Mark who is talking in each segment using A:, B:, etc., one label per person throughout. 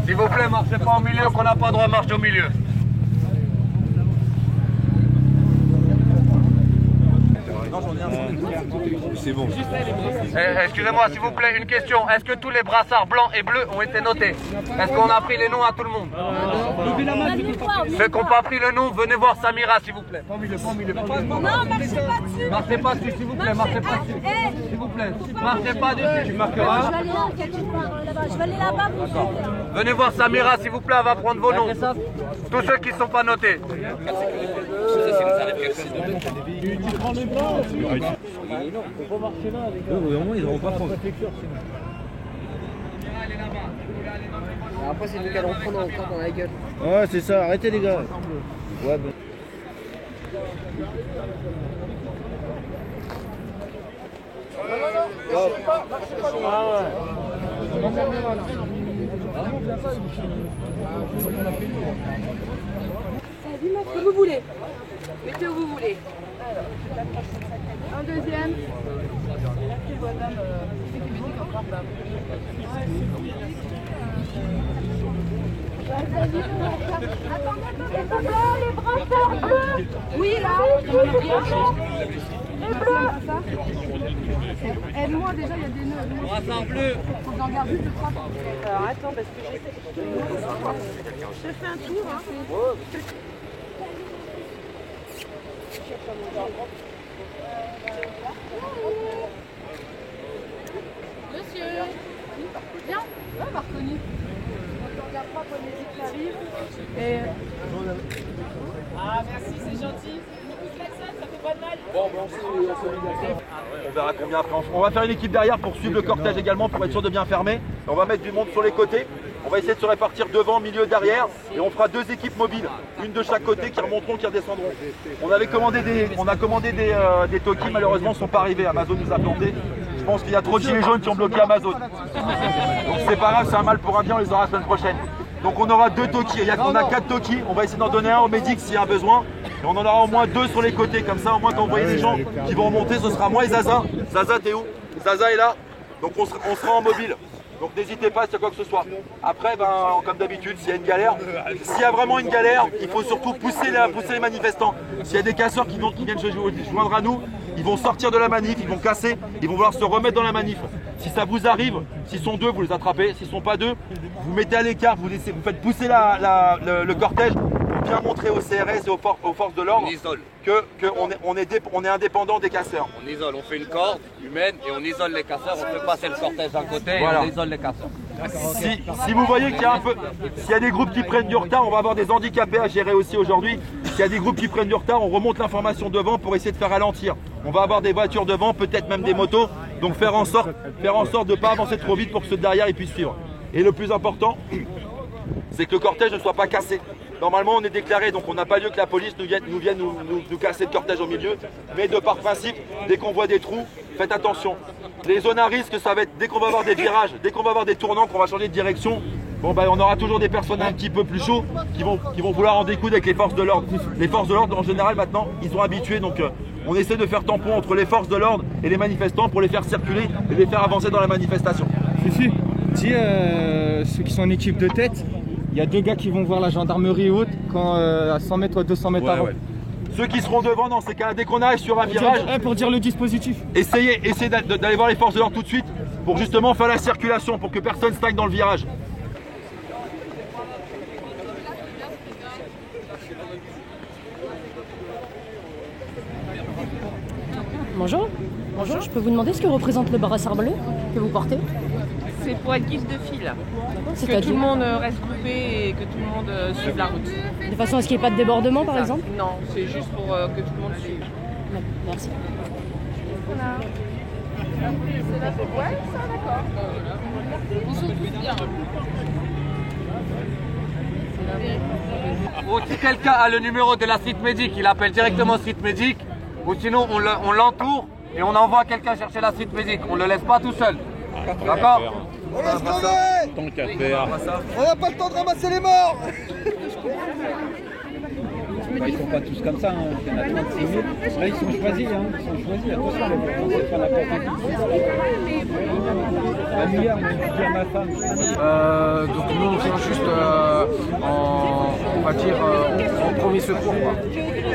A: S'il vous plaît, marchez pas au milieu, qu'on n'a pas droit à marcher au milieu.
B: C'est bon.
A: Excusez-moi, s'il vous plaît, une question. Est-ce que tous les brassards blancs et bleus ont été notés? Est-ce qu'on a pris les noms à tout le monde? Ceux qui n'ont pas pris le nom, venez voir Samira, s'il vous plaît.
C: Non, marchez pas dessus.
A: Marchez pas dessus, s'il vous plaît, marchez pas dessus. S'il vous plaît, marchez pas dessus. Tu marqueras.
C: Je vais aller là, je vais aller là-bas.
A: Venez voir Samira, s'il vous plaît, elle va prendre vos noms. Tous ceux qui ne sont pas notés.
B: Ils n'auront pas prendre.
D: Après, c'est nous qui allons prendre encore dans la gueule.
B: Ouais, c'est ça, arrêtez les gars. Ouais, ben.
C: Dis-moi ce que vous voulez. Mettez où vous voulez. Un deuxième. Attendez, les brasseurs bleus. Oui, là. Les bleus. Aide-moi, déjà, il y a des nœuds.
A: Brassard bleu.
C: Faut que j'en garde juste 3. Alors, attends, parce que je fais un tour. Hein. Monsieur, viens. Ouais, m'a reconnu. On regarde pas pour les équipes qui arrivent. Et...
E: Ah, merci, c'est gentil. Ça fait pas de mal.
B: Bon, on verra combien après. On va faire une équipe derrière pour suivre le cortège également, pour être sûr de bien fermer. On va mettre du monde sur les côtés. On va essayer de se répartir devant, milieu, derrière. Et on fera deux équipes mobiles. Une de chaque côté qui remonteront, qui redescendront. On a commandé des Toki, malheureusement, ne sont pas arrivés. Amazon nous a plantés. Je pense qu'il y a trop de gilets jaunes qui ont bloqué Amazon. Donc c'est pas grave, c'est un mal pour un bien, on les aura la semaine prochaine. Donc on aura deux Toki, on a 4 Toki, on va essayer d'en donner un au Médic s'il y a besoin. Et on en aura au moins 2 sur les côtés, comme ça au moins quand vous voyez des gens qui vont remonter, ce sera moi et Zaza. Zaza, t'es où? Zaza est là, donc on sera en mobile. Donc n'hésitez pas s'il y a quoi que ce soit. Après, comme d'habitude, s'il y a une galère, s'il y a vraiment une galère, il faut surtout pousser les manifestants. S'il y a des casseurs qui viennent se joindre à nous, ils vont sortir de la manif, ils vont casser, ils vont vouloir se remettre dans la manif. Si ça vous arrive, s'ils sont 2, vous les attrapez. S'ils ne sont pas 2, vous mettez à l'écart, vous faites pousser le cortège pour bien montrer au CRS et aux forces de l'ordre qu'on est indépendant des casseurs.
A: On isole, on fait une corde humaine et on isole les casseurs, on fait passer le cortège d'un côté et
B: voilà.
A: on isole les casseurs.
B: Si vous voyez qu'il y a s'il y a des groupes qui prennent du retard, on va avoir des handicapés à gérer aussi aujourd'hui. S'il y a des groupes qui prennent du retard, on remonte l'information devant pour essayer de faire ralentir. On va avoir des voitures devant, peut-être même des motos, donc faire en sorte de ne pas avancer trop vite pour que ceux derrière ils puissent suivre. Et le plus important, c'est que le cortège ne soit pas cassé. Normalement on est déclaré, donc on n'a pas lieu que la police nous vienne nous casser le cortège au milieu. Mais de par principe, dès qu'on voit des trous, faites attention. Les zones à risque, ça va être dès qu'on va avoir des virages, dès qu'on va avoir des tournants, qu'on va changer de direction. Bon on aura toujours des personnes un petit peu plus chauds qui vont vouloir en découdre avec les forces de l'ordre. Les forces de l'ordre en général maintenant, ils sont habitués, donc on essaie de faire tampon entre les forces de l'ordre et les manifestants pour les faire circuler et les faire avancer dans la manifestation.
F: Si, ceux qui sont en équipe de tête, il y a 2 gars qui vont voir la gendarmerie haute quand à 100 mètres ou 200 mètres avant.
B: Ouais. Ceux qui seront devant dans ces cas, dès qu'on arrive sur un virage,
F: pour dire le dispositif.
B: essayez d'aller voir les forces de l'ordre tout de suite pour justement faire la circulation, pour que personne stagne dans le virage.
G: Bonjour. Bonjour, je peux vous demander ce que représente le brassard bleu que vous portez?
E: C'est pour être guide de file. Que
G: C'est-à-dire
E: tout le monde reste coupé et que tout le monde suive la route.
G: de façon à ce qu'il n'y ait pas de débordement par exemple?
E: Non, c'est juste pour que tout le monde suive.
G: Merci.
C: C'est là pour... Ouais, ça, d'accord. On se trouve bien.
A: Ou si quelqu'un a le numéro de la Street Medic, il appelle directement Street Medic. Ou sinon on l'entoure et on envoie quelqu'un chercher la Street Medic. On ne le laisse pas tout seul. D'accord?
H: On laisse tomber.
B: Tant qu'à faire.
H: On n'a pas le temps de ramasser les morts.
I: Ils sont pas tous comme ça, hein. Il y en a 36 000. Là, ils sont choisis, hein. Ils sont choisis. Attention, c'est pas n'importe qui. Un milliard, mais je dis à ma femme.
J: Donc nous, on vient juste on va dire, en premier secours, quoi.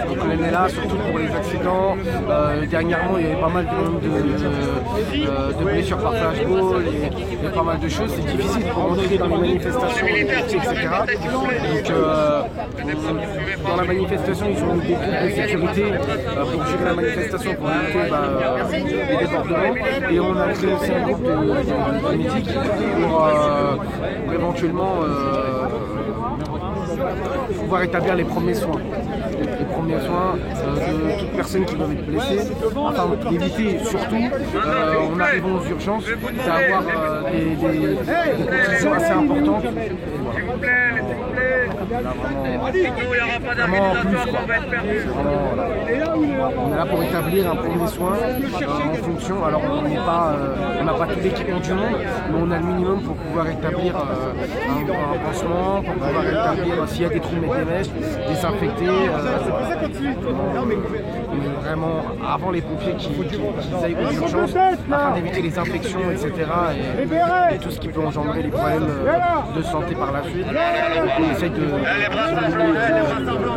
J: Donc on est là surtout pour les accidents. Dernièrement, il y avait pas mal de blessures par flashball et pas mal de choses. C'est difficile pour entrer dans les manifestations, etc. Donc dans la manifestation, ils ont des groupes de sécurité pour gérer la manifestation, pour éviter les débordements. Et on a créé aussi un groupe de médics pour éventuellement pouvoir établir les premiers soins. Les premiers soins de toute personne qui doit être blessée, afin d'éviter surtout, en arrivant aux urgences, d'avoir des conditions assez importantes. Vraiment plus, quoi. On est là pour établir un premier soin en fonction. Alors on n'a pas toute l'équipement du monde, mais on a le minimum pour pouvoir établir un pansement, pour pouvoir établir s'il y a des trous, mettre des mèches, désinfecter. Vraiment avant les pompiers qui aillent aux urgences afin d'éviter les infections, etc. et tout ce qui peut engendrer les problèmes de santé par la suite. Donc on essaye de diminuer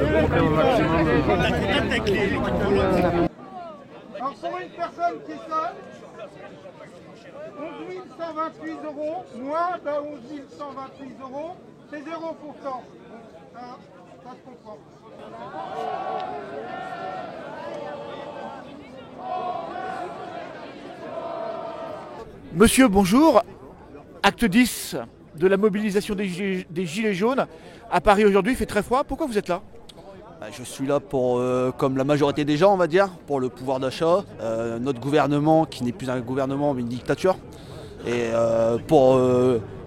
J: le problème au maximum.
H: Alors pour une personne qui est seule, 11 128 €, moins d'un 11 128 €, c'est 0%. Ça se comprend.
K: Monsieur, bonjour. Acte 10 de la mobilisation des Gilets jaunes. À Paris aujourd'hui, il fait très froid. Pourquoi vous êtes là?
L: Je suis là pour, comme la majorité des gens, on va dire, pour le pouvoir d'achat, notre gouvernement qui n'est plus un gouvernement mais une dictature, et pour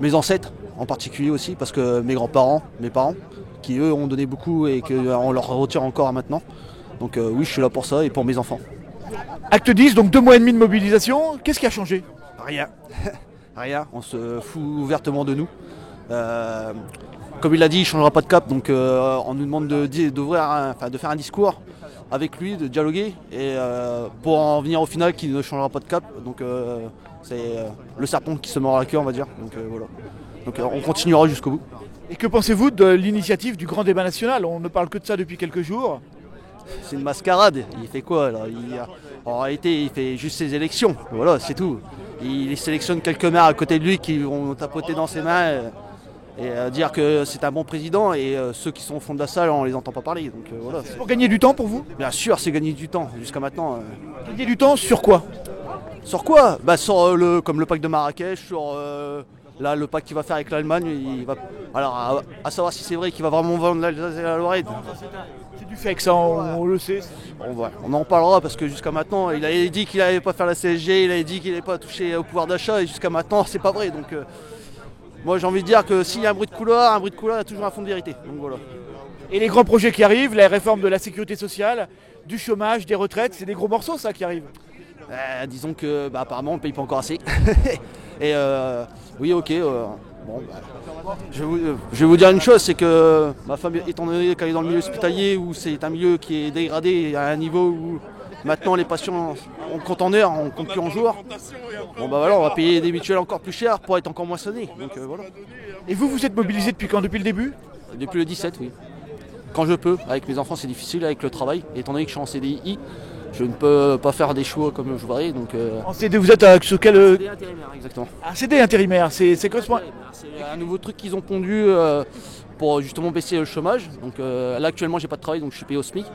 L: mes ancêtres en particulier aussi, parce que mes grands-parents, mes parents, qui eux ont donné beaucoup et qu'on leur retire encore maintenant. Donc oui, je suis là pour ça et pour mes enfants.
K: Acte 10, donc 2 mois et demi de mobilisation. Qu'est-ce qui a changé?
L: Rien. Rien, on se fout ouvertement de nous. Comme il l'a dit, il ne changera pas de cap, donc on nous demande de faire un discours avec lui, de dialoguer, et pour en venir au final qu'il ne changera pas de cap. Donc c'est le serpent qui se mord la queue, on va dire. Donc voilà. Donc on continuera jusqu'au bout.
K: Et que pensez-vous de l'initiative du grand débat national? On ne parle que de ça depuis quelques jours.
L: C'est une mascarade. Il fait quoi là? En réalité, il fait juste ses élections. Voilà, c'est tout. Il sélectionne quelques maires à côté de lui qui vont tapoter dans ses mains et dire que c'est un bon président, et ceux qui sont au fond de la salle, on les entend pas parler. Donc voilà.
K: C'est pour gagner du temps pour vous?
L: Bien sûr, c'est gagner du temps jusqu'à maintenant.
K: Gagner du temps sur quoi?
L: Sur quoi? Sur comme le pacte de Marrakech, sur là, le pacte qu'il va faire avec l'Allemagne. Alors à savoir si c'est vrai qu'il va vraiment vendre l'Alsace et la Lorraine.
K: C'est du fake, ça, on le sait.
L: On en parlera parce que jusqu'à maintenant, il avait dit qu'il n'allait pas faire la CSG, il avait dit qu'il n'allait pas toucher au pouvoir d'achat, et jusqu'à maintenant, c'est pas vrai. Donc moi, j'ai envie de dire que s'il y a un bruit de couloir, il y a toujours un fond de vérité. Donc voilà.
K: Et les grands projets qui arrivent, la réforme de la sécurité sociale, du chômage, des retraites, c'est des gros morceaux, ça, qui arrivent.
L: Disons que apparemment on ne paye pas encore assez. Et oui, ok. Je vais vous dire une chose, c'est que ma femme, étant donné qu'elle est dans le milieu hospitalier, où c'est un milieu qui est dégradé à un niveau où maintenant les patients, on compte en heures, on compte plus en jours. Bon voilà, on va payer des mutuelles encore plus chères pour être encore moins soignés. Donc voilà.
K: Et vous êtes mobilisé depuis quand? Depuis le début?
L: Depuis le 17, oui. Quand je peux. Avec mes enfants, c'est difficile, avec le travail. Étant donné que je suis en CDI, je ne peux pas faire des choix comme je voudrais. Donc,
K: En CD, vous êtes sur quel...
L: CD intérimaire, exactement.
K: Un CD intérimaire, c'est quoi?
L: C'est un nouveau truc qu'ils ont pondu pour justement baisser le chômage. Donc là, actuellement, j'ai pas de travail, donc je suis payé au SMIC.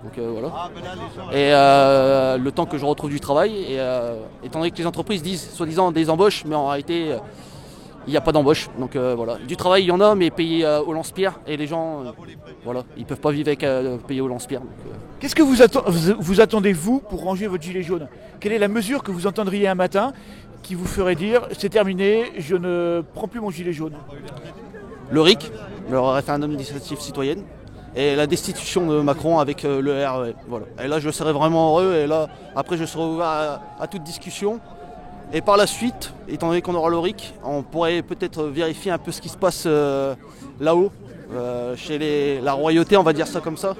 L: Donc voilà. Et le temps que je retrouve du travail, et étant donné que les entreprises disent soi-disant des embauches, mais en réalité il n'y a pas d'embauche. Donc voilà. Du travail il y en a, mais payé au lance-pierre, et les gens voilà, ils peuvent pas vivre avec payer au lance-pierre.
K: Qu'est-ce que vous attendez vous pour ranger votre gilet jaune? Quelle est la mesure que vous entendriez un matin qui vous ferait dire c'est terminé, je ne prends plus mon gilet jaune?
L: Le RIC, le référendum d'initiative citoyenne, et la destitution de Macron avec le RE. Voilà. Et là je serais vraiment heureux, et là après je serai ouvert à toute discussion. Et par la suite, étant donné qu'on aura le RIC, on pourrait peut-être vérifier un peu ce qui se passe là-haut, chez la royauté, on va dire ça comme ça.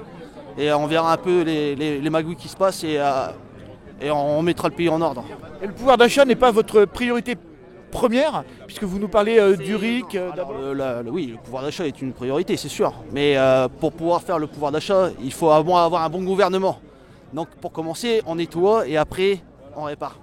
L: et on verra un peu les magouilles qui se passent et on mettra le pays en ordre.
K: Et le pouvoir d'achat n'est pas votre priorité première, puisque vous nous parlez du RIC.
L: Oui, le pouvoir d'achat est une priorité, c'est sûr. Mais pour pouvoir faire le pouvoir d'achat, il faut avoir un bon gouvernement. Donc pour commencer, on nettoie et après, on répare.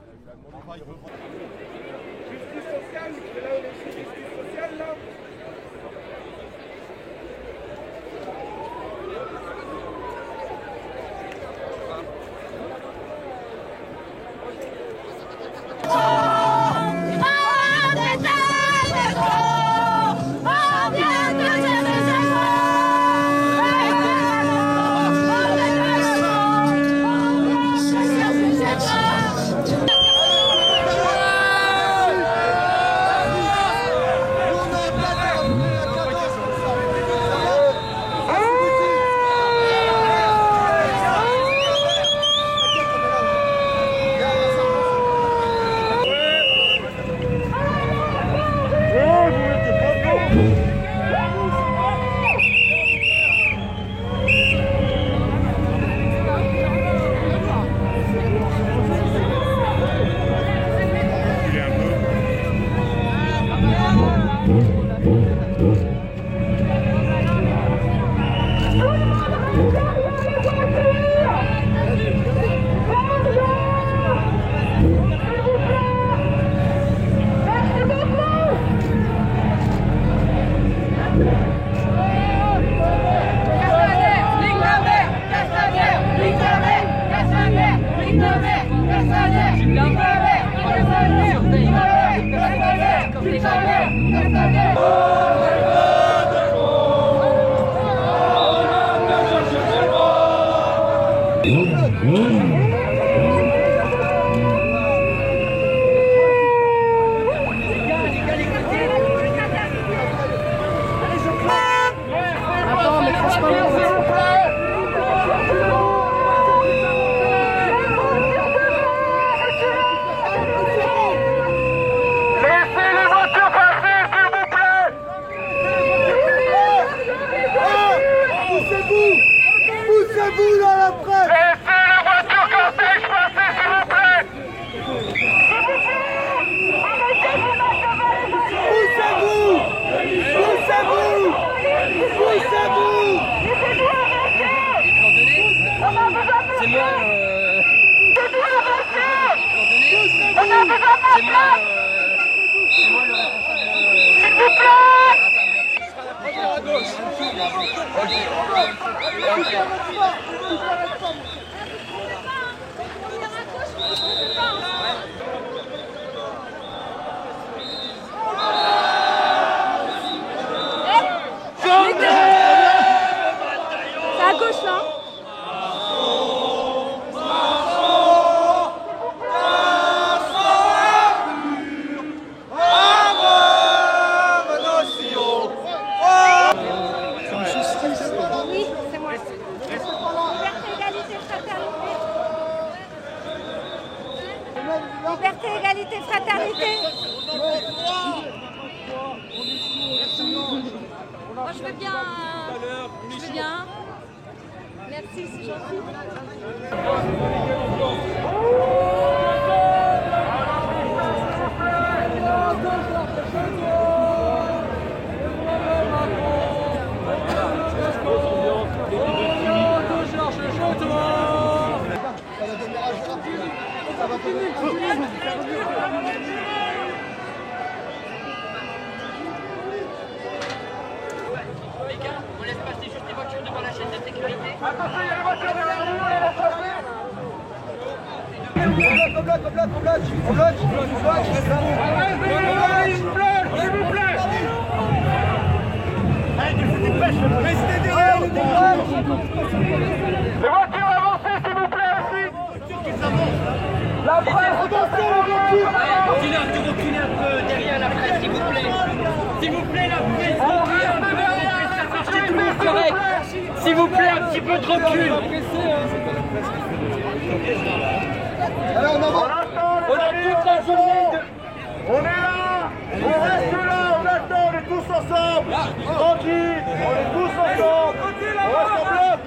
C: Liberté, égalité, fraternité. Moi je veux bien. Merci, c'est gentil.
M: Les gars, on laisse passer juste les voitures devant la chaîne de sécurité.
B: Attention, il y a les voitures devant nous, on laisse passer. S'il vous plaît. Restez derrière, les voitures avancez, s'il vous plaît, aussi. La presse, attention, les voitures.
M: Dis-leur de reculer un peu derrière la presse, s'il vous plaît. S'il vous plaît, la presse. Correct. S'il vous plaît, un petit peu de recul.
B: Alors,
M: on a toute la journée.
B: On est là, on reste là, on attend, on est tous ensemble. Tranquille, on est tous ensemble. On reste en bloc.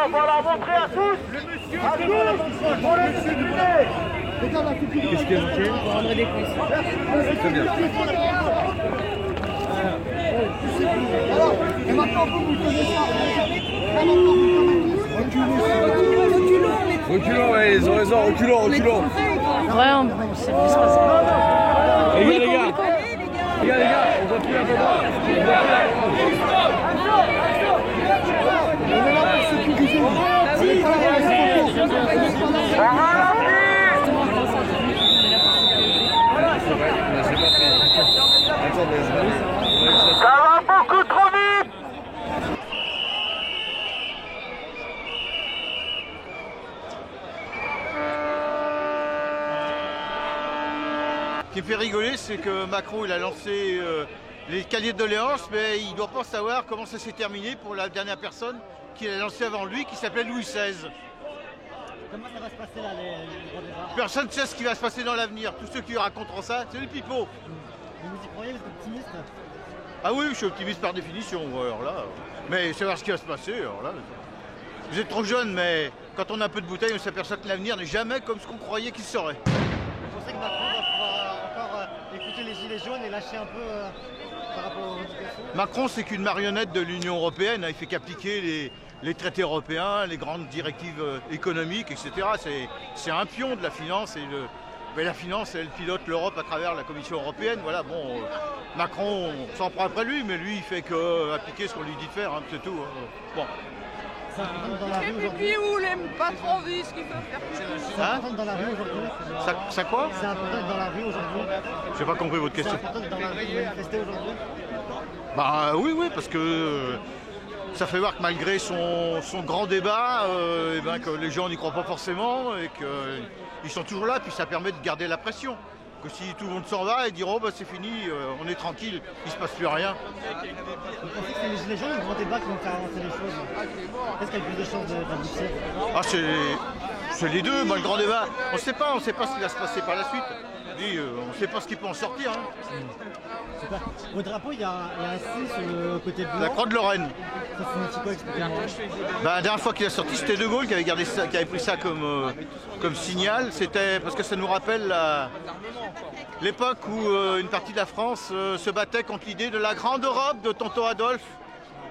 A: on va la montrer à tous. À tous, pour les discipliner.
I: Qu'est-ce qu'il y a manqué?
E: Pour rendre des comptes.
I: Très bien.
H: Alors, et maintenant vous tenez ça.
I: Reculons, ouais, ils ont raison, reculons.
G: Ouais, on sait pas ce que
I: Les gars, on voit plus la baba.
H: On est là pour sécuriser. On n'est pas là
A: Ça va beaucoup trop vite.
N: Ce qui me fait rigoler, c'est que Macron il a lancé les cahiers de doléances, mais il ne doit pas savoir comment ça s'est terminé pour la dernière personne qui l'a lancé avant lui, qui s'appelait Louis XVI.
O: Comment ça va se passer là, les grands débats?
N: Personne ne sait ce qui va se passer dans l'avenir. Tous ceux qui raconteront ça, c'est les pipeaux.
O: Mais vous y croyez, vous êtes optimiste?
N: Ah oui, je suis optimiste par définition, alors là. Mais savoir ce qui va se passer, alors là. Vous êtes trop jeune, mais quand on a un peu de bouteille, on s'aperçoit que l'avenir n'est jamais comme ce qu'on croyait qu'il serait.
O: Vous pensez que Macron va pouvoir encore écouter les gilets jaunes et lâcher un peu par rapport aux revendications?
N: Macron, c'est qu'une marionnette de l'Union européenne. Il fait qu'appliquer les traités européens, les grandes directives économiques, etc. C'est un pion de la finance. Mais la finance, elle pilote l'Europe à travers la Commission européenne. Voilà, bon, Macron, on s'en prend après lui, mais lui, il fait qu'appliquer ce qu'on lui dit de faire, hein, c'est tout. Bon.
O: Ça dans la rue aujourd'hui.
E: Et puis où les patrons disent ce qu'ils peuvent faire.
O: C'est important dans la rue aujourd'hui.
N: Ça quoi?
O: C'est important dans la rue aujourd'hui.
N: J'ai pas compris votre
O: C'est
N: question.
O: important dans la rue de manifester aujourd'hui.
N: Bah oui, parce que ça fait voir que malgré son grand débat, que les gens n'y croient pas forcément et qu'ils sont toujours là, puis ça permet de garder la pression. Que si tout le monde s'en va et dire oh bah c'est fini, on est tranquille, il ne se passe plus rien.
O: Vous pensez que c'est les gilets jaunes ou le grand débat qui vont faire avancer les choses? Est-ce qu'il y a plus de chances d'aboutir?
N: Ah c'est les deux, le grand débat. On ne sait pas ce qui va se passer par la suite. On ne sait pas ce qui peut en sortir. Hein.
O: Super. Au drapeau, il y a un signe sur le côté blanc.
N: La croix de Lorraine.
O: Ça signifie quoi, expliquez-moi?
N: La dernière fois qu'il a sorti, c'était De Gaulle qui avait pris ça comme signal. C'était parce que ça nous rappelle l'époque où une partie de la France se battait contre l'idée de la grande Europe de tonton Adolphe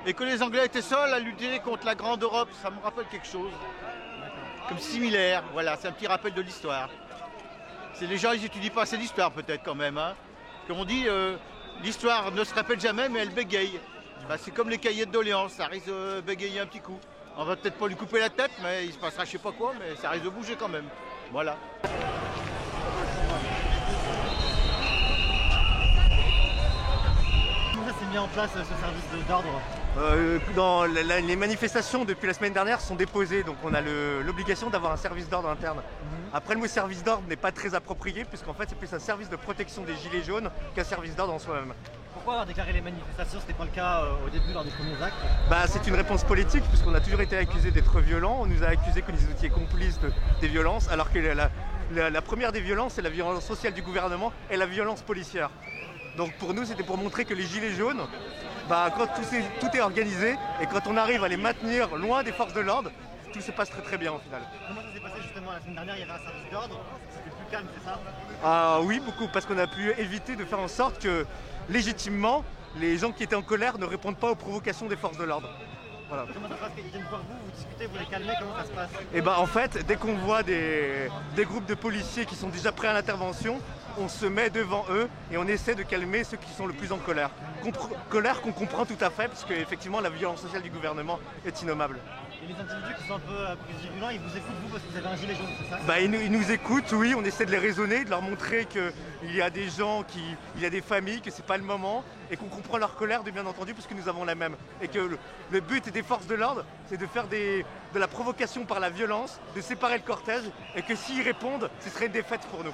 N: et que les Anglais étaient seuls à lutter contre la grande Europe. Ça me rappelle quelque chose. Comme similaire, voilà, c'est un petit rappel de l'histoire. Les gens, ils n'étudient pas assez l'histoire peut-être quand même. Hein. Comme on dit, l'histoire ne se répète jamais, mais elle bégaye. Bah, c'est comme les cahiers de doléances, ça risque de bégayer un petit coup. On va peut-être pas lui couper la tête, mais il se passera je sais pas quoi, mais ça risque de bouger quand même. Voilà.
O: Comment ça s'est mis en place ce service d'ordre?
P: Dans les manifestations depuis la semaine dernière sont déposées, donc on a l'obligation d'avoir un service d'ordre interne. Après, le mot service d'ordre n'est pas très approprié, puisqu'en fait c'est plus un service de protection des gilets jaunes qu'un service d'ordre en soi-même.
O: Pourquoi avoir déclaré les manifestations, c'était pas le cas au début lors des premiers actes?
P: C'est une réponse politique, puisqu'on a toujours été accusé d'être violents, on nous a accusé que nous étions complices des violences, alors que la première des violences, c'est la violence sociale du gouvernement et la violence policière. Donc pour nous, c'était pour montrer que les gilets jaunes, quand tout est organisé et quand on arrive à les maintenir loin des forces de l'ordre, tout se passe très très bien au final.
O: Comment ça s'est passé justement la semaine dernière? Il y avait un service d'ordre, c'était plus calme, c'est ça?
P: Ah oui, beaucoup, parce qu'on a pu éviter de faire en sorte que légitimement, les gens qui étaient en colère ne répondent pas aux provocations des forces de l'ordre. Voilà.
O: Comment ça se passe? Ils viennent voir vous discutez, vous les calmez, comment ça se passe?
P: Et en fait, dès qu'on voit des groupes de policiers qui sont déjà prêts à l'intervention, on se met devant eux et on essaie de calmer ceux qui sont le plus en colère. Colère qu'on comprend tout à fait, parce qu'effectivement la violence sociale du gouvernement est innommable.
O: Et les individus qui sont un peu plus virulents, ils vous écoutent vous parce que vous avez un gilet jaune, c'est ça?
P: Ils nous écoutent, oui, on essaie de les raisonner, de leur montrer qu'il y a des gens, il y a des familles, que c'est pas le moment, et qu'on comprend leur colère, bien entendu, parce que nous avons la même. Et que le but des forces de l'ordre, c'est de faire de la provocation par la violence, de séparer le cortège, et que s'ils répondent, ce serait une défaite pour nous.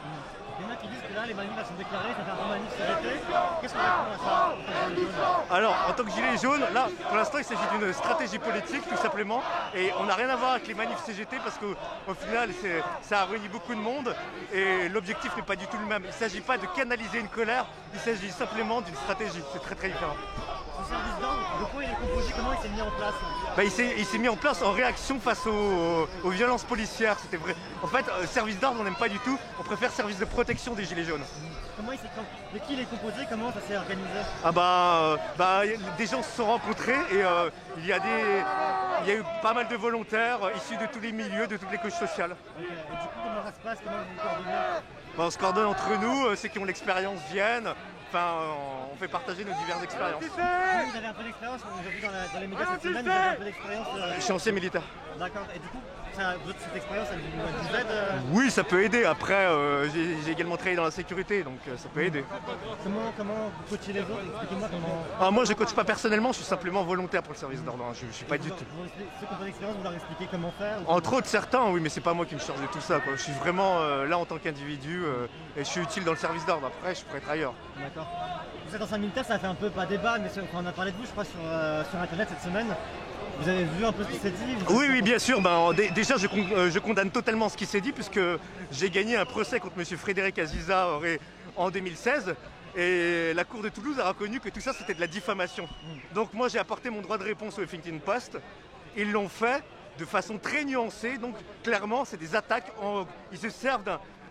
O: Il y en a qui disent que là, les manifs sont déclarées, ça fait un manif CGT. Qu'est-ce qu'on répond à ça?
P: Alors, en tant que gilet jaune, là, pour l'instant, il s'agit d'une stratégie politique, tout simplement. Et on n'a rien à voir avec les manifs CGT parce qu'au final, ça a réuni beaucoup de monde et l'objectif n'est pas du tout le même. Il ne s'agit pas de canaliser une colère, il s'agit simplement d'une stratégie. C'est très très différent.
O: Ce service d'ordre, de quoi il est composé, comment il s'est mis en place?
P: Bah, il s'est mis en place en réaction face aux violences policières. C'était vrai. En fait, service d'ordre, on n'aime pas du tout. On préfère service de protection des Gilets jaunes.
O: Comment de qui il est composé? Comment ça s'est organisé?
P: Des gens se sont rencontrés et il y a eu pas mal de volontaires issus de tous les milieux, de toutes les couches sociales.
O: Okay. Et du coup, comment ça se passe? Comment vous vous coordonnez?
P: On se coordonne entre nous, ceux qui ont l'expérience viennent. Enfin, on fait partager nos diverses expériences.
O: Vous avez un peu d'expérience, on a vu dans les médias cette semaine, vous avez un peu d'expérience.
P: Je suis ancien militaire.
O: D'accord, et du coup, cette expérience, elle vous aide?
P: Oui, ça peut aider. Après, j'ai également travaillé dans la sécurité, donc ça peut aider.
O: Comment vous coachez les autres? Expliquez-moi comment...
P: Moi, je ne coach pas personnellement, je suis simplement volontaire pour le service d'ordre. Je ne suis pas du tout.
O: Ceux qui ont pas d'expérience, vous leur expliquez comment faire?
P: Entre autres, certains, oui, mais c'est pas moi qui me charge de tout ça, quoi. Je suis vraiment là en tant qu'individu et je suis utile dans le service d'ordre. Après, je pourrais être ailleurs. D'accord.
O: Vous êtes ancien militaire, ça a fait un peu, pas débat, mais on a parlé de vous, je crois, sur Internet cette semaine. Vous avez vu un peu ce qui s'est dit?
P: Oui, bien sûr. Déjà, je condamne totalement ce qui s'est dit, puisque j'ai gagné un procès contre M. Frédéric Aziza en 2016. Et la Cour de Toulouse a reconnu que tout ça, c'était de la diffamation. Donc moi, j'ai apporté mon droit de réponse au Huffington Post. Ils l'ont fait de façon très nuancée. Donc clairement, c'est des attaques. Ils se servent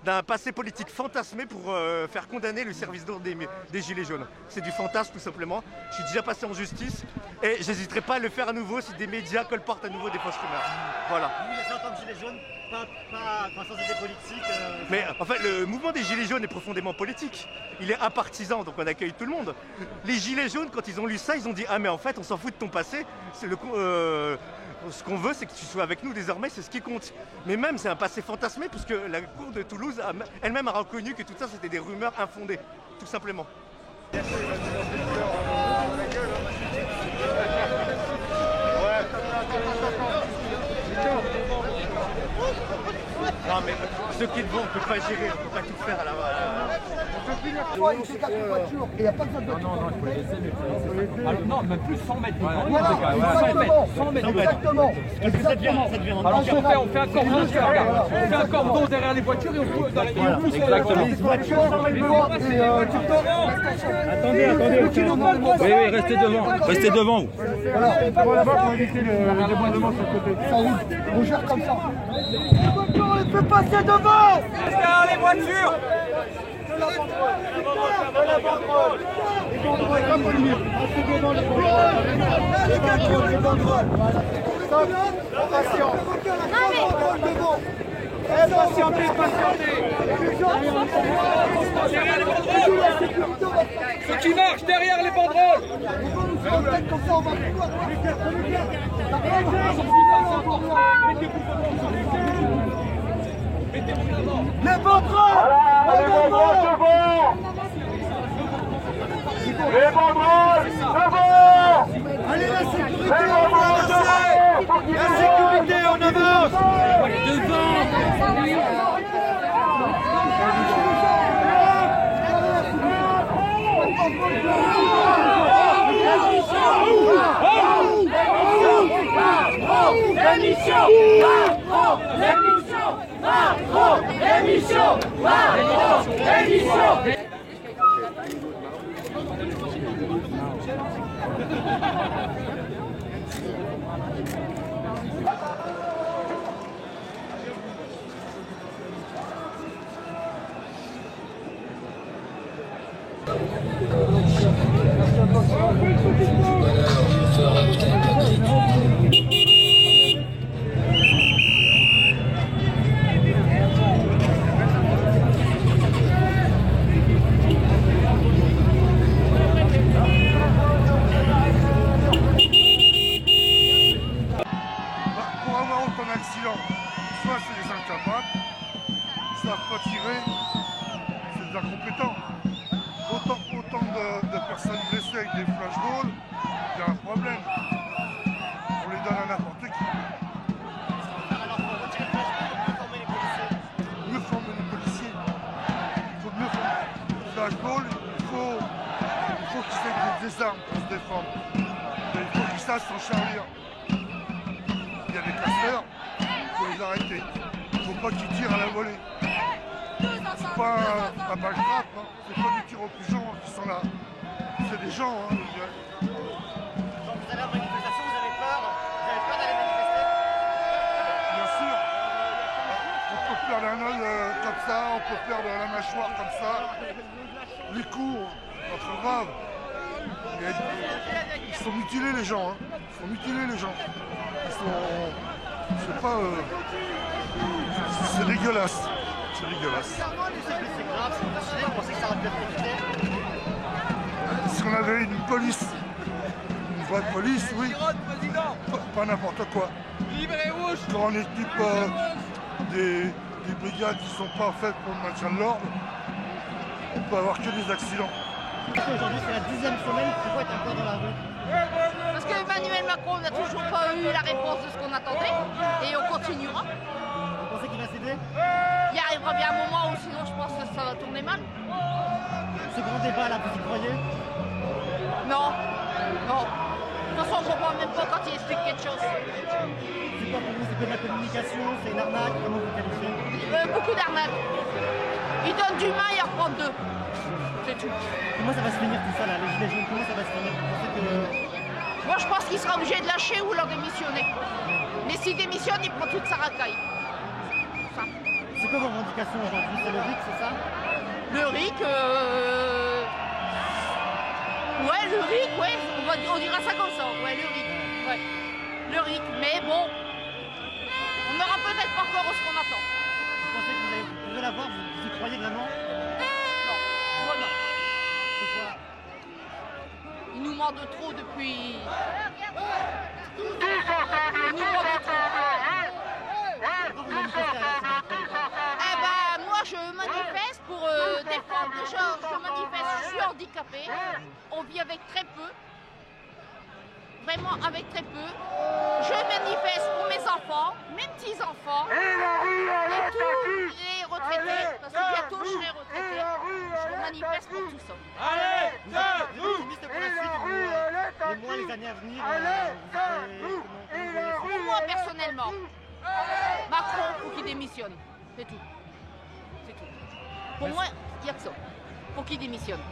P: d'un passé politique fantasmé pour faire condamner le service d'ordre des Gilets jaunes. C'est du fantasme tout simplement. Je suis déjà passé en justice et j'hésiterai pas à le faire à nouveau si des médias colportent à nouveau des fausses rumeurs. Voilà.
O: Vous êtes en tant que Gilets jaunes, pas sans idée politique.
P: Mais en fait, le mouvement des Gilets jaunes est profondément politique. Il est apartisan, donc on accueille tout le monde. Les Gilets jaunes, quand ils ont lu ça, ils ont dit « Ah mais en fait, on s'en fout de ton passé. Ce qu'on veut, c'est que tu sois avec nous désormais, c'est ce qui compte. » Mais même, c'est un passé fantasmé, puisque la Cour de Toulouse elle-même a reconnu que tout ça, c'était des rumeurs infondées, tout simplement. Non mais ceux qui devant, on ne peut pas gérer, on ne peut pas tout faire à la...
Q: Il fait 4 voitures et il n'y a pas besoin de... Non, il faut les laisser, mais
I: non, même plus 100 mètres.
Q: Voilà, 100 mètres. Exactement.
I: Alors on fait un cordon, on fait un cordon derrière les voitures et on pousse dans les voitures.
Q: Exactement. Les voitures,
I: attendez. Oui, restez devant. Restez devant vous.
Q: Voilà, là-bas pour éviter le débordement sur le côté. Ça roule, on gère comme ça. Les voitures, on les fait passer devant.
M: Derrière les voitures.
Q: La banderole. Les banderoles, pas pour le mur. Restez devant les banderoles. Les banderoles. Patience. Devant.
M: Patientez. Derrière les banderoles. Ceux qui marchent derrière les banderoles.
Q: Comme ça, on va pouvoir. Les banderoles.
M: Les banderoles devant. Les banderoles devant.
Q: Allez, la sécurité, on avance. La sécurité, on avance.
H: Soit c'est des incapables, ils ne savent pas tirer, c'est des incompétents. Autant de personnes blessées avec des flashballs, il y a un problème. On les donne à n'importe qui. Mieux former les policiers. Il faut mieux former. Le flashball, il faut qu'ils aient des armes pour se défendre. Et il faut qu'ils sachent s'en servir. Il y a des casseurs. Il faut les arrêter. Il ne faut pas qu'ils tirent à la volée. C'est pas un balle trappe, hein. C'est pas des tirs aux pigeons qui sont là. c'est des gens. Hein.
O: Donc vous allez avoir une manifestation, vous avez peur d'aller manifester?
H: Bien sûr. On peut perdre un œil comme ça, on peut perdre la mâchoire comme ça. Les coups, pas trop grave. Ils sont mutilés les gens. Hein. Ils sont mutilés les gens. Ils sont... C'est pas... C'est dégueulasse. C'est dégueulasse.
O: C'est grave, c'est mutilé, vous pensez que ça aurait pu être évité?
H: Si on avait une police, une vraie police, oui. Pas n'importe quoi. Quand on équipe des brigades qui sont pas faites pour le maintien de l'ordre, on peut avoir que des accidents.
O: Aujourd'hui c'est la 10e semaine, pourquoi être encore dans la rue?
E: Parce qu'Emmanuel Macron n'a toujours pas eu la réponse de ce qu'on attendait et on continuera.
O: Vous pensez qu'il va céder?
E: Il arrivera bien un moment où sinon je pense que ça va tourner mal.
O: Ce grand débat là, vous y croyez?
E: Non, non. De toute façon on comprend même pas quand il explique quelque chose.
O: C'est quoi pour vous? C'est que de la communication? C'est une arnaque? Comment vous qualifiez?
E: Beaucoup d'arnaques. Il donne du main et il reprend deux. C'est tout.
O: Comment ça va se finir tout ça là? Les gilets jaunes, comment ça va se finir? Vous pensez que...
E: Moi je pense qu'il sera obligé de lâcher ou leur démissionner. Mais s'il démissionne, il prend toute sa racaille. Ça.
O: C'est quoi vos revendications aujourd'hui? C'est le RIC, c'est ça?
E: Le RIC, ouais, le RIC, ouais, on dira ça comme ça, ouais, le RIC, ouais. Le RIC, mais bon, on n'aura peut-être pas encore ce qu'on attend.
O: Vous pensez que vous pouvez l'avoir? Vous y croyez vraiment?
E: Non, moi non.
O: Pourquoi?
E: Il nous manque de trop depuis... Il nous manque de trop. Eh ben, moi je manifeste pour défendre les gens. Je manifeste, je suis handicapée. On vit avec très peu. Vraiment avec très peu. Je manifeste pour mes enfants, mes petits-enfants. Et tous les retraités. Parce que bientôt je serai retraitée. Je manifeste pour tout ça.
O: Vous êtes optimiste pour la suite? Les mois, les années à venir?
E: Pour moi personnellement, Macron, faut qu'il démissionne. C'est tout. C'est tout. Pour moi, il n'y a que ça. Faut qu'il démissionne.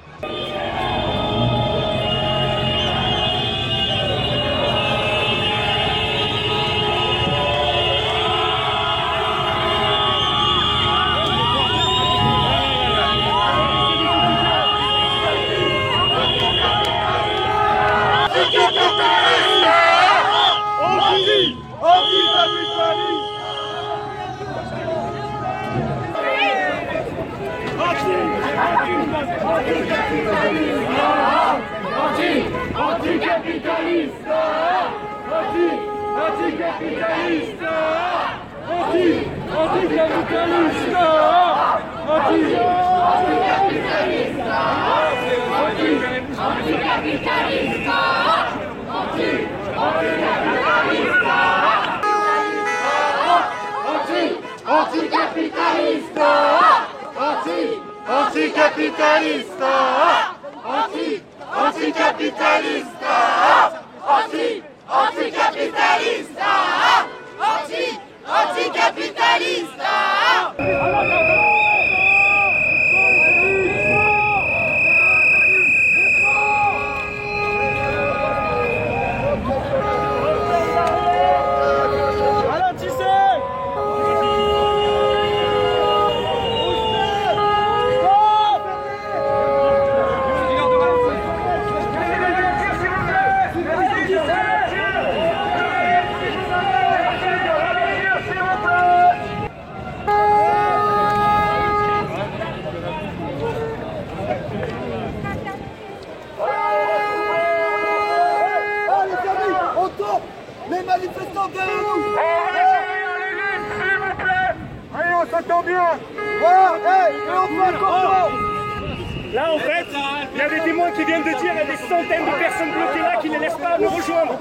Q: Là, en fait, il y a des témoins qui viennent de dire qu'il y a des centaines de personnes bloquées là qui ne laissent pas nous rejoindre.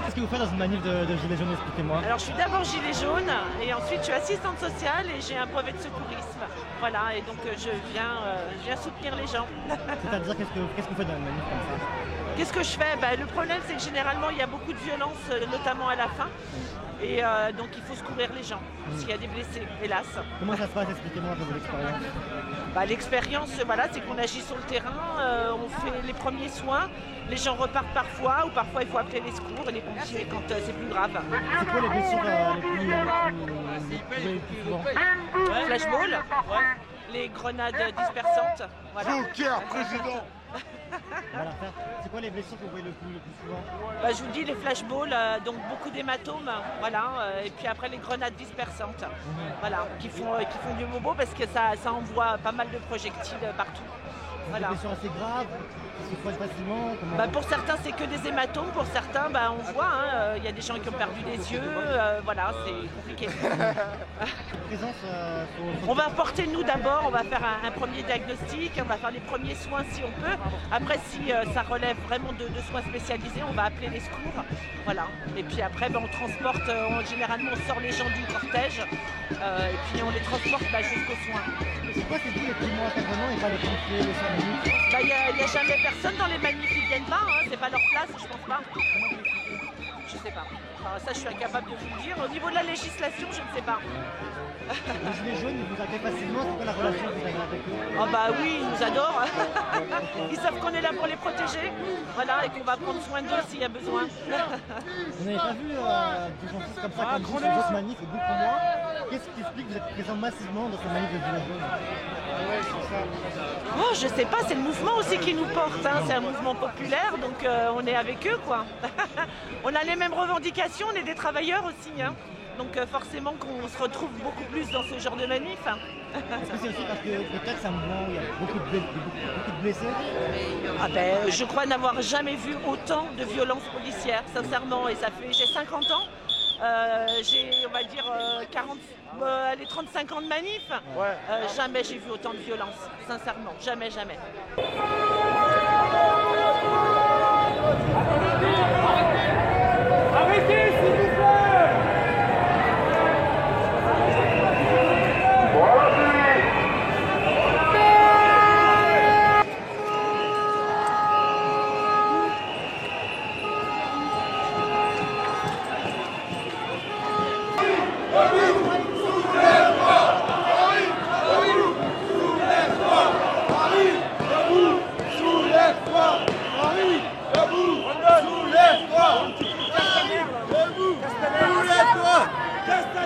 O: Qu'est-ce que vous faites dans une manif? manif de Gilets jaunes, expliquez-moi.
R: Alors je suis d'abord gilet jaune et ensuite je suis assistante sociale et j'ai un brevet de secourisme. Voilà, et donc je viens soutenir les gens.
O: C'est-à-dire qu'est-ce que vous faites dans une manif comme ça?
R: Qu'est-ce que je fais? Le problème c'est que généralement il y a beaucoup de violence, notamment à la fin. Et donc il faut secourir les gens, parce qu'il y a des blessés, hélas.
O: Comment ça se passe? Expliquez-moi un peu l'expérience.
R: L'expérience, voilà, c'est qu'on agit sur le terrain, on fait les premiers soins, les gens repartent parfois, ou parfois il faut appeler les secours et les pompiers quand c'est plus grave.
O: C'est quoi les blessures les plus souvent?
R: Flashball, les grenades dispersantes. Voilà.
H: Joker, président.
O: Voilà, c'est quoi les blessures que vous voyez le plus souvent?
R: Je vous dis les flashballs, donc beaucoup d'hématomes, voilà, et puis après les grenades dispersantes, voilà, qui font du bobo parce que ça envoie pas mal de projectiles partout.
O: Voilà. Des blessures assez graves, qui se soignent facilement.
R: Pour certains c'est que des hématomes, pour certains on voit, il y a des gens qui ont perdu des yeux, voilà, c'est compliqué. On va porter nous d'abord, on va faire un premier diagnostic, on va faire les premiers soins si on peut. Après si ça relève vraiment de soins spécialisés, on va appeler les secours. Voilà. Et puis après on transporte, généralement on sort les gens du cortège et puis on les transporte jusqu'aux soins.
O: C'est quoi c'est vous les primo intervenants et pas les pompiers, les soignants?
R: Il n'y a jamais personne dans les manifs, ils viennent pas, c'est pas leur place, je pense pas. Je sais pas. Ça je suis incapable de vous le dire. Au niveau de la législation, je ne sais pas.
O: Les gilets jaunes, ils vous accueillent facilement, c'est quoi la relation que vous avez avec eux?
R: Oui, ils nous adorent. Ils savent qu'on est là pour les protéger, voilà, et qu'on va prendre soin d'eux s'il y a besoin.
O: Vous n'avez pas vu des gens comme ça comme vous sur d'autres manifs et beaucoup moins? Qu'est-ce qui explique que vous êtes présents massivement dans ces manifs de gilets jaunes?
R: Je sais pas, c'est le mouvement aussi qui nous porte, c'est un mouvement populaire, donc on est avec eux, quoi. On a les mêmes revendications, on est des travailleurs aussi, donc forcément qu'on se retrouve beaucoup plus dans ce genre de manif.
O: Est-ce que c'est aussi parce que peut-être c'est un mouvement où il y a beaucoup de blessés?
R: Je crois n'avoir jamais vu autant de violences policières, sincèrement, et j'ai 50 ans. J'ai, on va dire, 35 ans de manif. Jamais j'ai vu autant de violence, sincèrement, jamais.
M: Arrêtez, s'il vous plaît!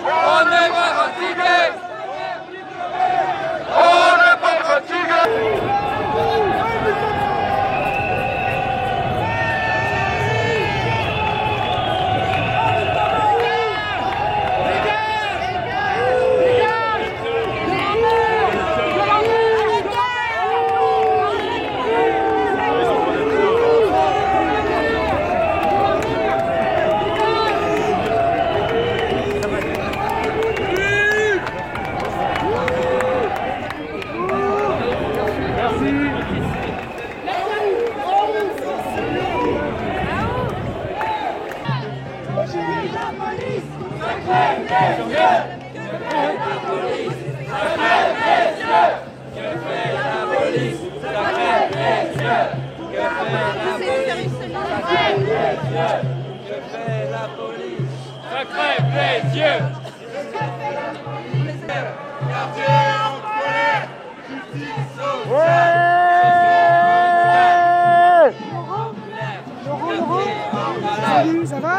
A: On n'est pas fatigué. On n'est pas fatigué.
Q: Salut, ça va?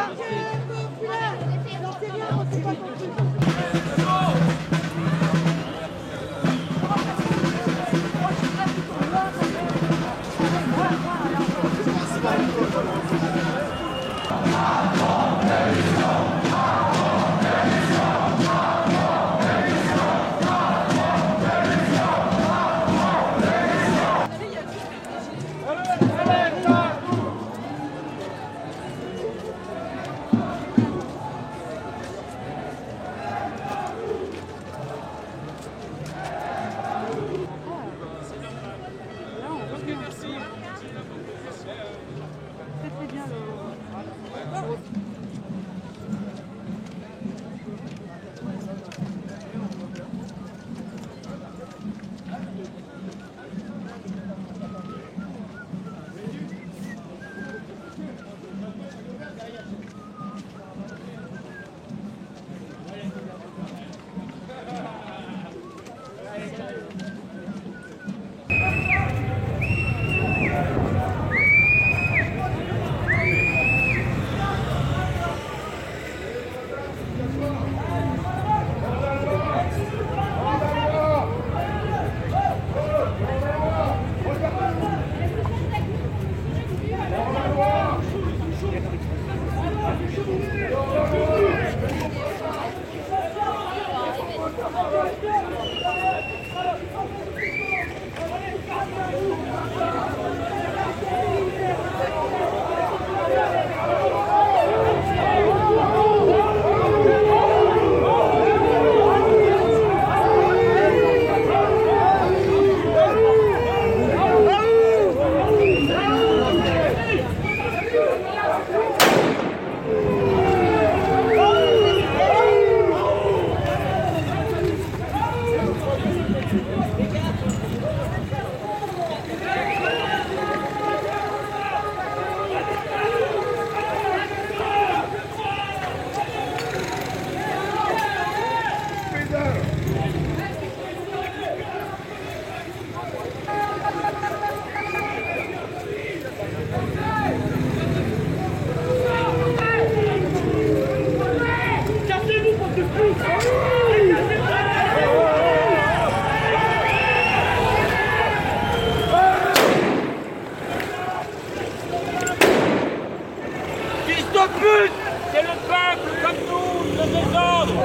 M: peuple comme nous, le désordre.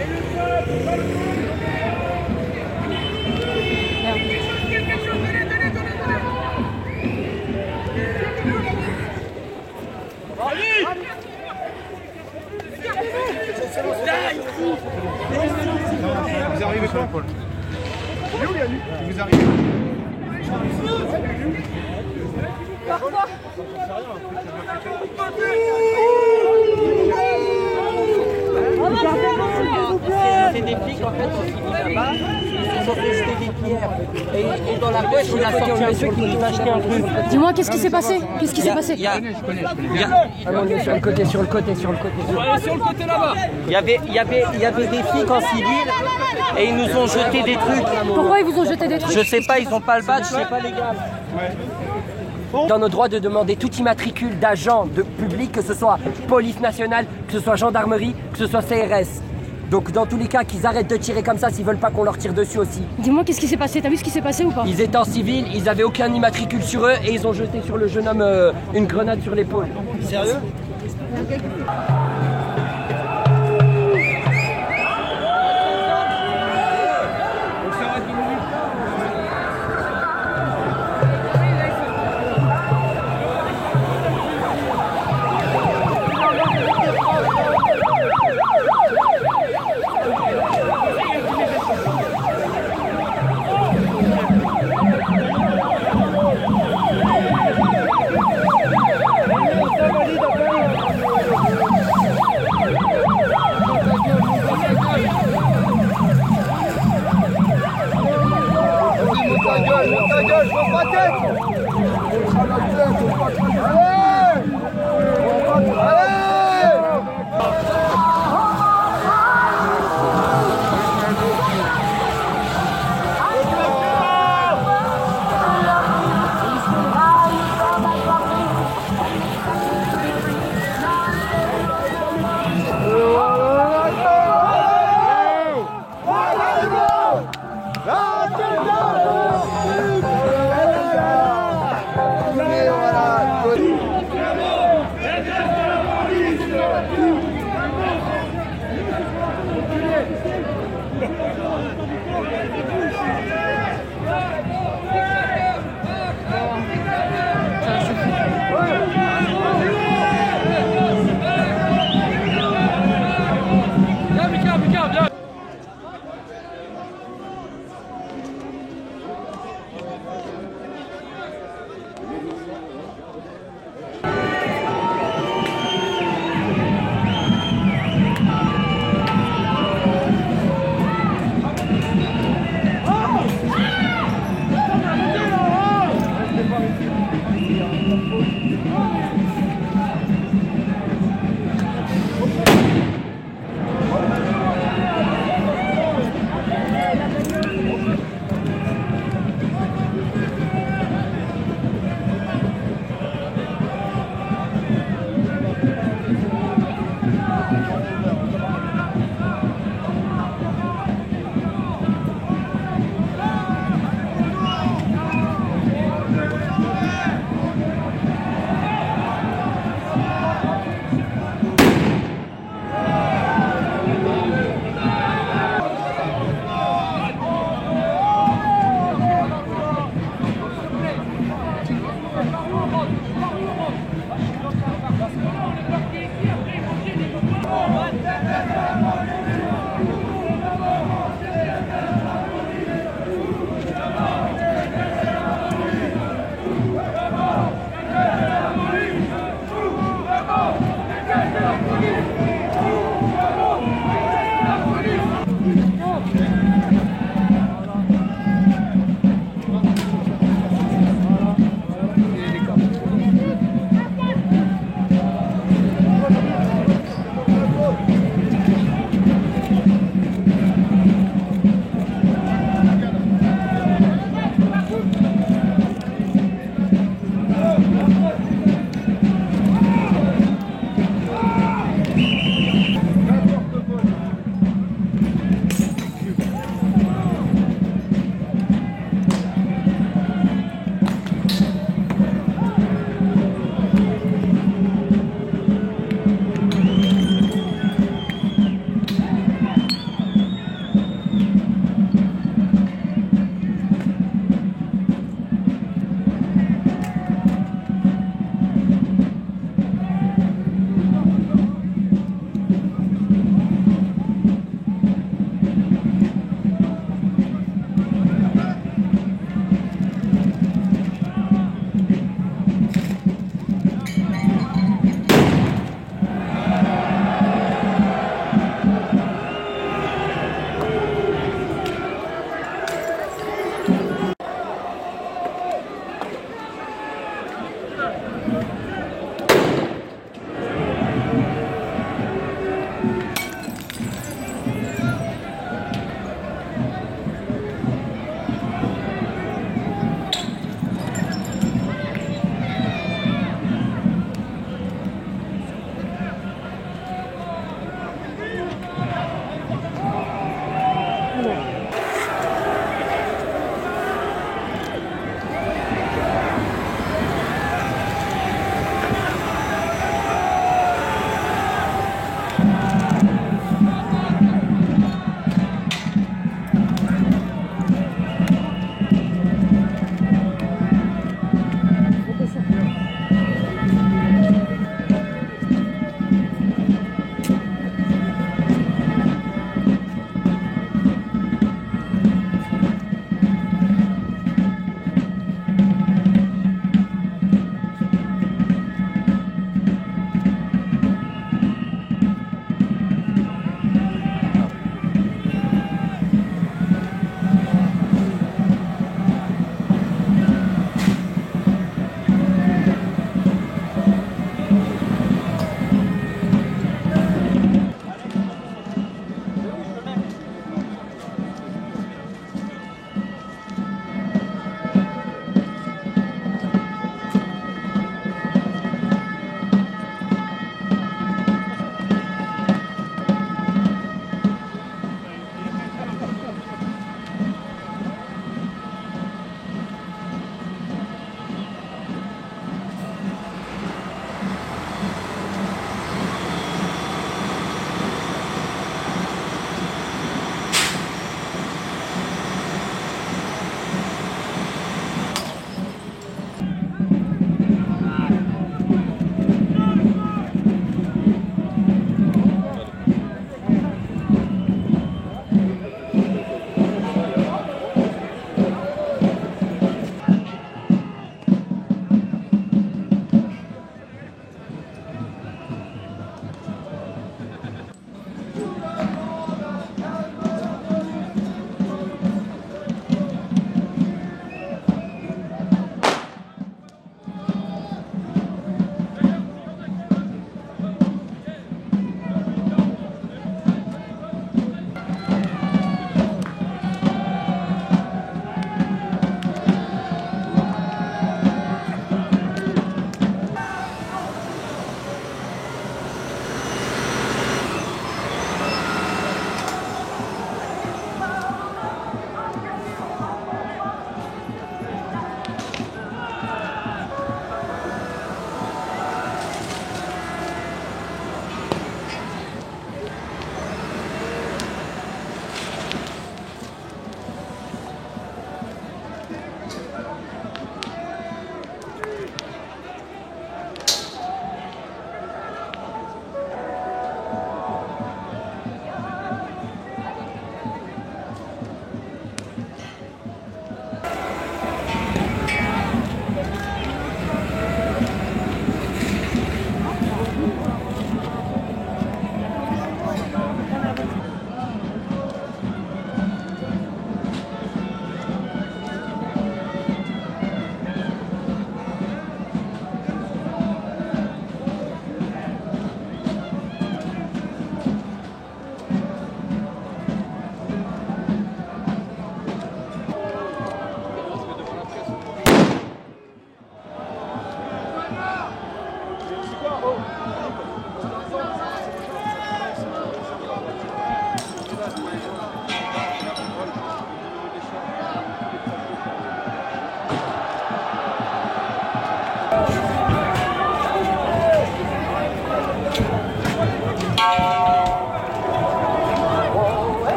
M: Et le peuple comme nous.
F: Vous arrivez pas, Paul. Vous arrivez.
D: C'est des flics en fait qui vivent là-bas, ils sont restés des pierres. Et dans la poche, il a sorti un truc, il va acheter un truc.
G: Dis-moi, qu'est-ce qui s'est passé? Qu'est-ce qui s'est passé?
D: Je connais. On est sur le côté.
M: Allez, sur le côté là-bas.
D: Il y avait des flics en civil et ils nous ont jeté des trucs.
G: Pourquoi ils vous ont jeté des trucs?
D: Je sais pas, ils ont pas le badge, je sais pas les gars. Dans nos droits de demander tout immatricule d'agents de public, que ce soit police nationale, que ce soit gendarmerie, que ce soit CRS. Donc dans tous les cas, qu'ils arrêtent de tirer comme ça s'ils veulent pas qu'on leur tire dessus aussi.
G: Dis-moi, qu'est-ce qui s'est passé? T'as vu ce qui s'est passé ou pas?
D: Ils étaient en civil, ils avaient aucun immatricule sur eux et ils ont jeté sur le jeune homme une grenade sur l'épaule. Sérieux?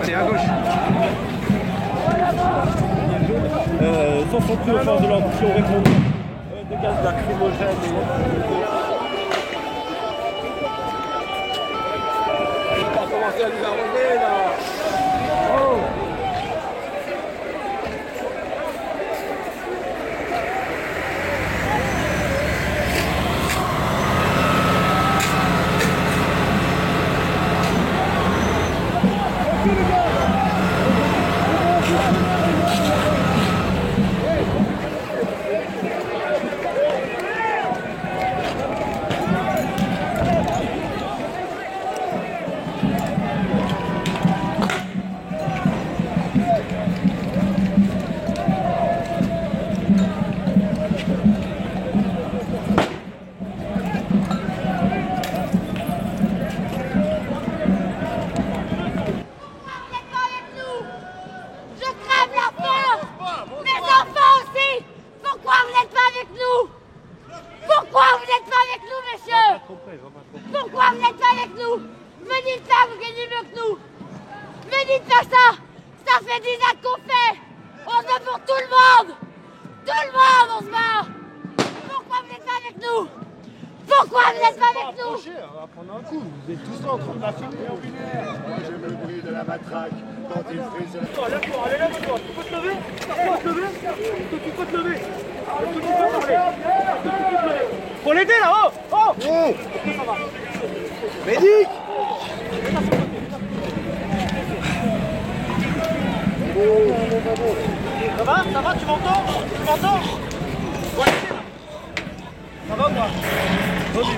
S: Allez, à gauche. Sont pris aux forces de l'ordre qui ont répondu de gaz lacrymogène. On va commencer à les arroser là. Oh.
E: Pourquoi vous n'êtes pas avec nous? Me dites pas que vous gagnez mieux que nous. Me dites pas ça. Ça fait 10 ans qu'on fait. On se bat pour tout le monde. Tout le monde, on se bat. Pourquoi vous n'êtes pas avec nous? Pourquoi vous n'êtes pas avec nous?
S: On va prendre un coup. Vous êtes tous là en train de la filmer. Moi j'aime le bruit de la matraque. Quand il frise. Lève-toi, allez, lève-toi. Tu peux te lever? Tu peux te lever? Tu peux te lever? Tu peux parler? Faut l'aider là, oh! Oh! Ça va. Médic! Ça va? Ça va? Tu m'entends? Tu m'entends? Faut l'aider là. Ça va ou pas? Vas-y.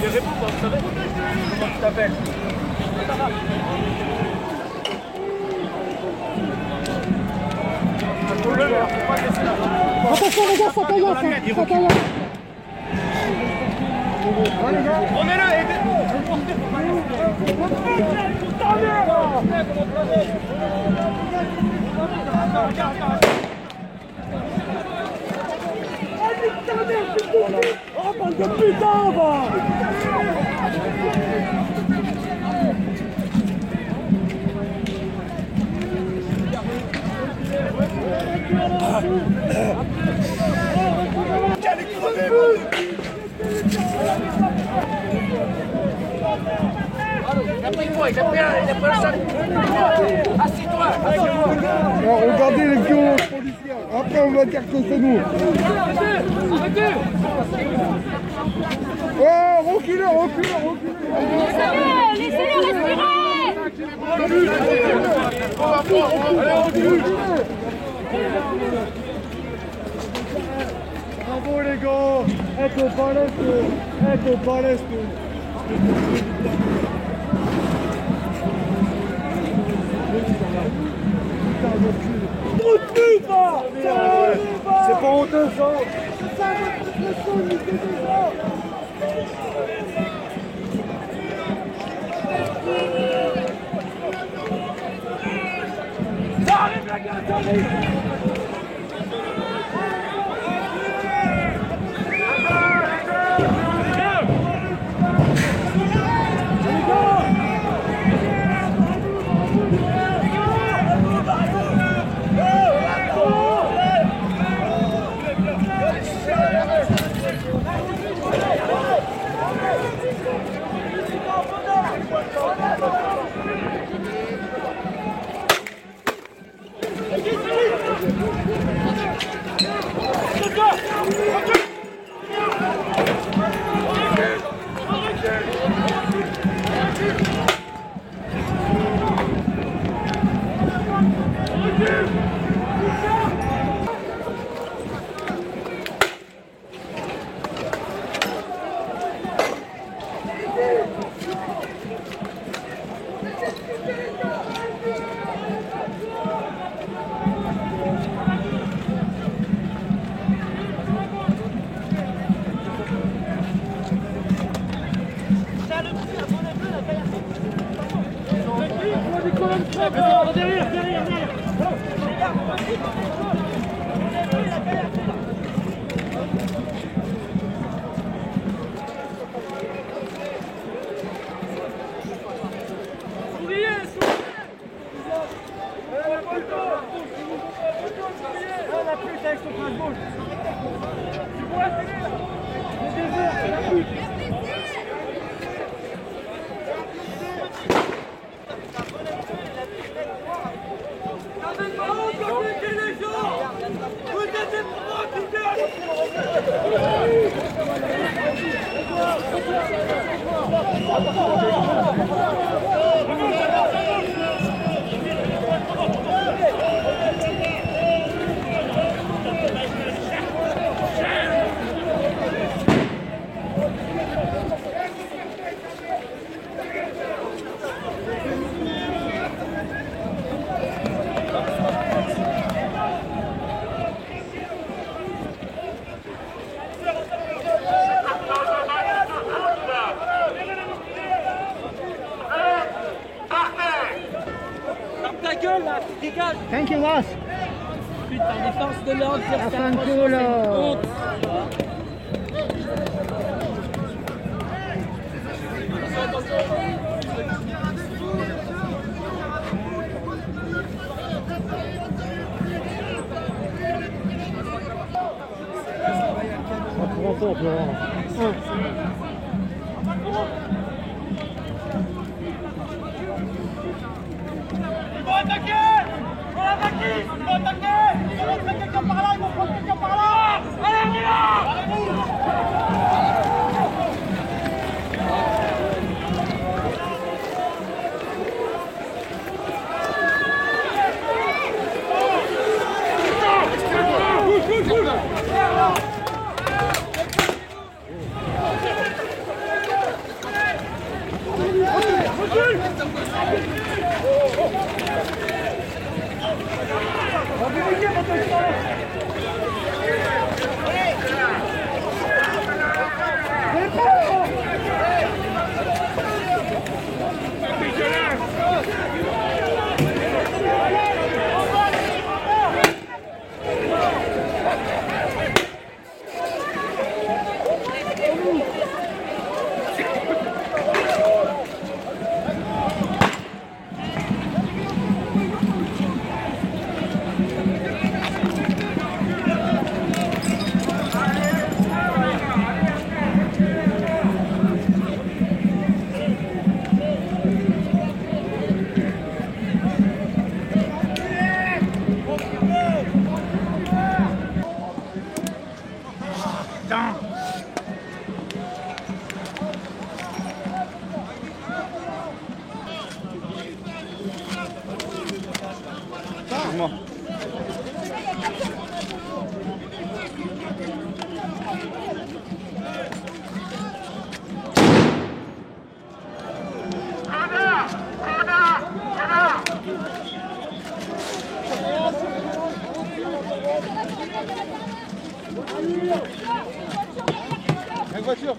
S: Il répond pas, vous savez? Comment tu t'appelles? Ça va?
Q: Attention les gars, ça caillasse, ça caillasse.
S: Prenez-le, aidez-nous.
Q: Oh, bande de putain, va!
M: il a pris un sac. Assis-toi.
Q: Regardez les violences policières. Après, on va dire que c'est nous.
M: Arrêtez.
Q: Oh, reculez.
E: Laissez-le respirer.
Q: Bravo les gars. Ecco balèze. C'est pas honteux ça. C'est ça votre pression, niquez des gens.
M: Ça arrive la gueule, ça arrive.
O: Thank you, boss.
M: Putain, les forces de l'ordre,
O: Affanculo.
M: Ils vont attaquer! Ils vont attaquer! Ils vont attaquer! Ils vont rentrer quelqu'un par là! Ils vont prendre quelqu'un par là! Allez, on y va! Allez-vous!
Q: Putain.
F: Excuse-moi.
Q: Une voiture.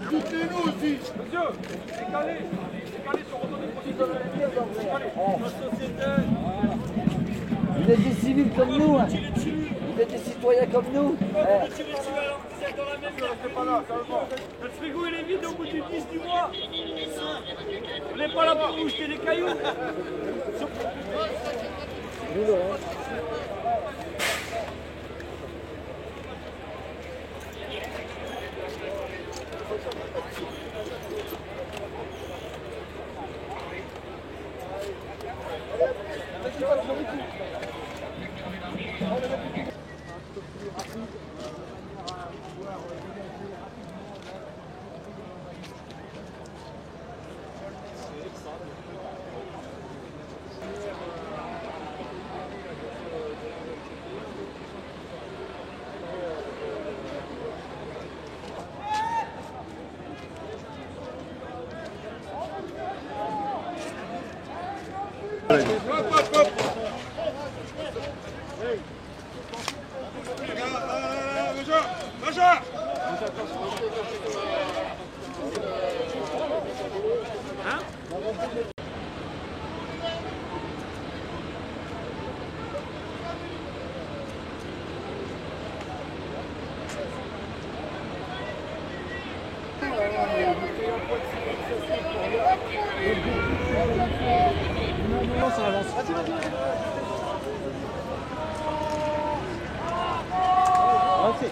Q: Écoutez-nous aussi.
M: Monsieur, décalez sur retour des procédures.
D: Vous êtes des civils comme nous, hein. Vous êtes des citoyens comme nous.
M: Notre frigo il est vide au bout du 10 du mois. On n'est pas là pour vous jeter des cailloux.
Q: Non, ça avance. Vas-y, vas-y. Avancez.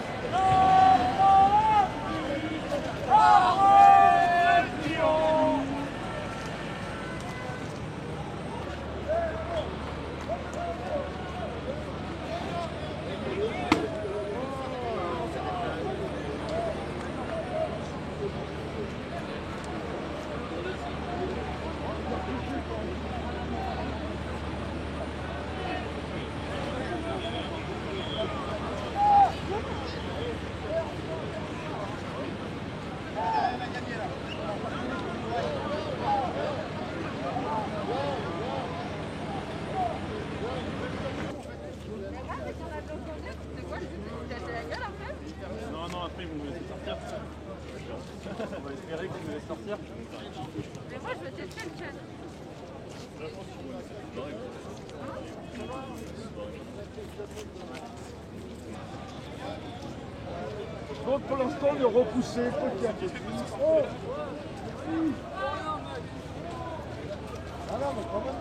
M: Non, après ils vont me laisser sortir. On va espérer qu'ils me laissent sortir.
C: Mais moi je veux tester le chat.
Q: Donc pour l'instant, le repousser, peut-être. Oh. Ah non, mais quand même.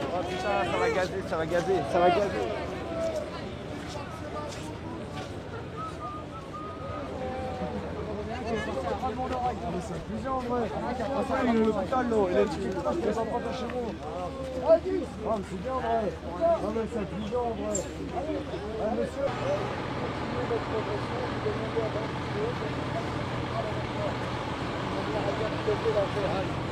F: Oh putain, ça va gazer, ça va gazer, ça va gazer.
Q: C'est un fusil en vrai. Il est à l'hôpital là, il a dit qu'il est en train de chez moi. Ah, mais c'est bien en vrai. Non mais c'est un fusil en vrai. Ah, monsieur. Continuez votre progression, vous demandez à Banque.